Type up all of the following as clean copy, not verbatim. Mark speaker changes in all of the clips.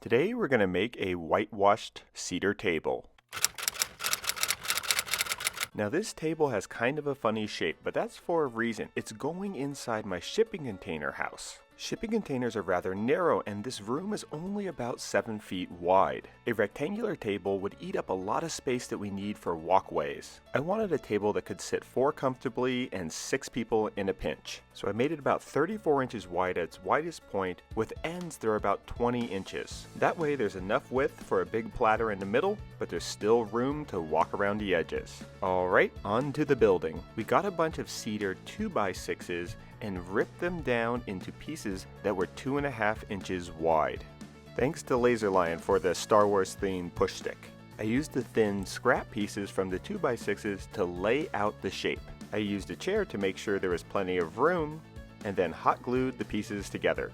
Speaker 1: Today we're going to make a whitewashed cedar table. Now this table has kind of a funny shape, but that's for a reason. It's going inside my shipping container house. Shipping containers are rather narrow and this room is only about 7 feet wide. A rectangular table would eat up a lot of space that we need for walkways. I wanted a table that could sit 4 comfortably and 6 people in a pinch. So I made it about 34 inches wide at its widest point, with ends that are about 20 inches. That way there's enough width for a big platter in the middle, but there's still room to walk around the edges. Alright, on to the building. We got a bunch of cedar 2x6s and ripped them down into pieces that were 2.5 inches wide. Thanks to Laser Lion for the Star Wars themed push stick. I used the thin scrap pieces from the 2x6s to lay out the shape. I used a chair to make sure there was plenty of room, and then hot glued the pieces together.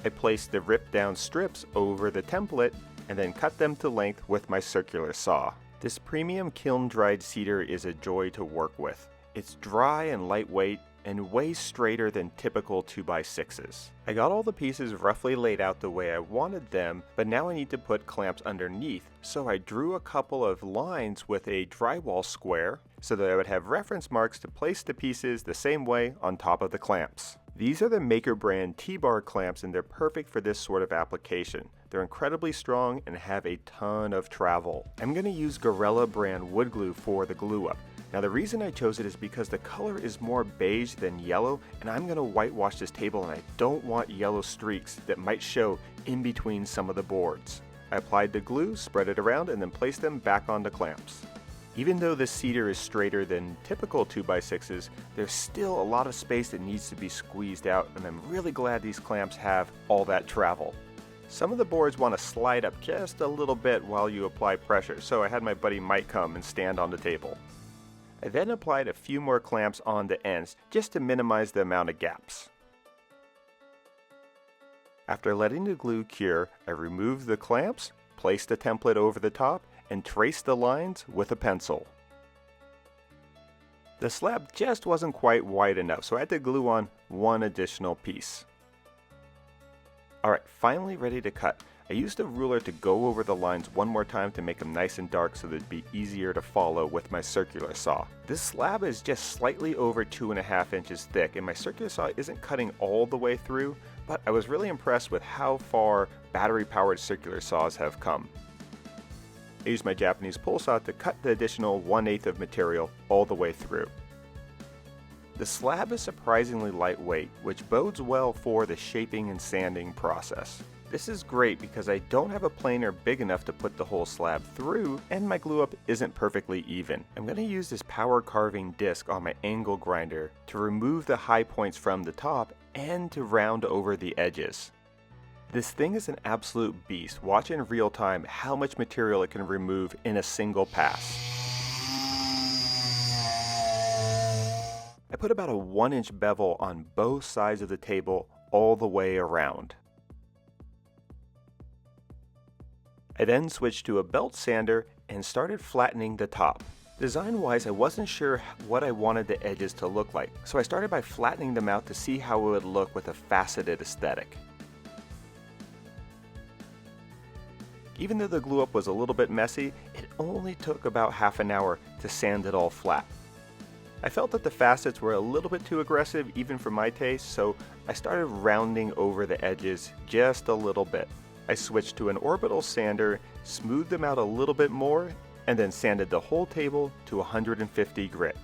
Speaker 1: I placed the ripped down strips over the template and then cut them to length with my circular saw. This premium kiln dried cedar is a joy to work with. It's dry and lightweight, and way straighter than typical 2x6s. I got all the pieces roughly laid out the way I wanted them, but now I need to put clamps underneath, so I drew a couple of lines with a drywall square so that I would have reference marks to place the pieces the same way on top of the clamps. These are the Maker brand T-bar clamps and they're perfect for this sort of application. They're incredibly strong and have a ton of travel. I'm going to use Gorilla brand wood glue for the glue up. Now the reason I chose it is because the color is more beige than yellow, and I'm going to whitewash this table and I don't want yellow streaks that might show in between some of the boards. I applied the glue, spread it around, and then placed them back on the clamps. Even though this cedar is straighter than typical 2x6s, there's still a lot of space that needs to be squeezed out, and I'm really glad these clamps have all that travel. Some of the boards want to slide up just a little bit while you apply pressure, so I had my buddy Mike come and stand on the table. I then applied a few more clamps on the ends just to minimize the amount of gaps. After letting the glue cure, I removed the clamps, placed the template over the top, and traced the lines with a pencil. The slab just wasn't quite wide enough, so I had to glue on one additional piece. Alright, finally ready to cut. I used a ruler to go over the lines one more time to make them nice and dark so they'd be easier to follow with my circular saw. This slab is just slightly over 2.5 inches thick and my circular saw isn't cutting all the way through, but I was really impressed with how far battery-powered circular saws have come. I used my Japanese pull saw to cut the additional 1/8 of material all the way through. The slab is surprisingly lightweight, which bodes well for the shaping and sanding process. This is great because I don't have a planer big enough to put the whole slab through, and my glue up isn't perfectly even. I'm going to use this power carving disc on my angle grinder to remove the high points from the top and to round over the edges. This thing is an absolute beast. Watch in real time how much material it can remove in a single pass. I put about a 1-inch bevel on both sides of the table all the way around. I then switched to a belt sander and started flattening the top. Design-wise, I wasn't sure what I wanted the edges to look like, so I started by flattening them out to see how it would look with a faceted aesthetic. Even though the glue up was a little bit messy, it only took about half an hour to sand it all flat. I felt that the facets were a little bit too aggressive even for my taste, so I started rounding over the edges just a little bit. I switched to an orbital sander, smoothed them out a little bit more, and then sanded the whole table to 150 grit.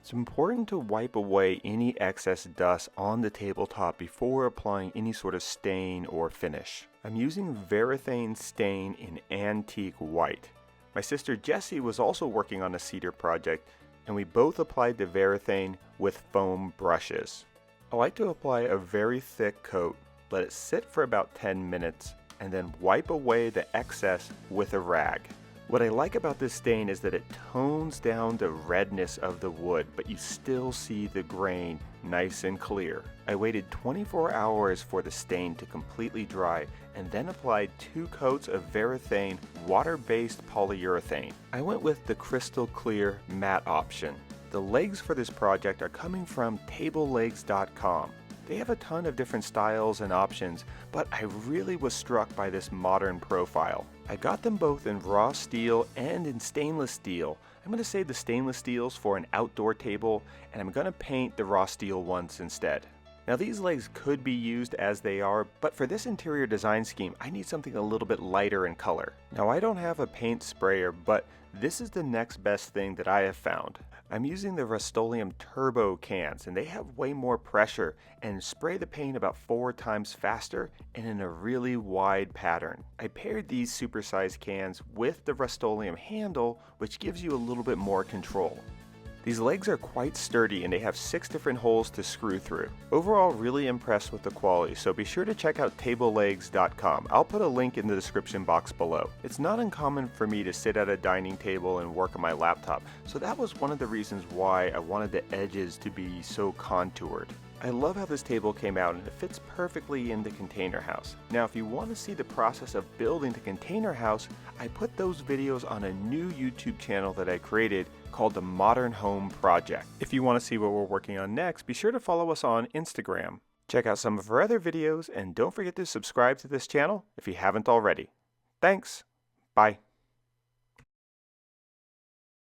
Speaker 1: It's important to wipe away any excess dust on the tabletop before applying any sort of stain or finish. I'm using Varathane stain in antique white. My sister Jessie was also working on a cedar project, and we both applied the Varathane with foam brushes. I like to apply a very thick coat, let it sit for about 10 minutes, and then wipe away the excess with a rag. What I like about this stain is that it tones down the redness of the wood, but you still see the grain nice and clear. I waited 24 hours for the stain to completely dry and then applied 2 coats of Varathane water-based polyurethane. I went with the crystal clear matte option. The legs for this project are coming from tablelegs.com. They have a ton of different styles and options, but I really was struck by this modern profile. I got them both in raw steel and in stainless steel. I'm going to save the stainless steels for an outdoor table, and I'm going to paint the raw steel ones instead. Now these legs could be used as they are, but for this interior design scheme, I need something a little bit lighter in color. Now I don't have a paint sprayer, but this is the next best thing that I have found. I'm using the Rust-Oleum Turbo cans, and they have way more pressure and spray the paint about 4 times faster and in a really wide pattern. I paired these supersized cans with the Rust-Oleum handle, which gives you a little bit more control. These legs are quite sturdy and they have 6 different holes to screw through. Overall, really impressed with the quality, so be sure to check out tablelegs.com. I'll put a link in the description box below. It's not uncommon for me to sit at a dining table and work on my laptop, so that was one of the reasons why I wanted the edges to be so contoured. I love how this table came out and it fits perfectly in the container house. Now if you want to see the process of building the container house, I put those videos on a new YouTube channel that I created called the Modern Home Project. If you want to see what we're working on next, be sure to follow us on Instagram. Check out some of our other videos and don't forget to subscribe to this channel if you haven't already. Thanks. Bye.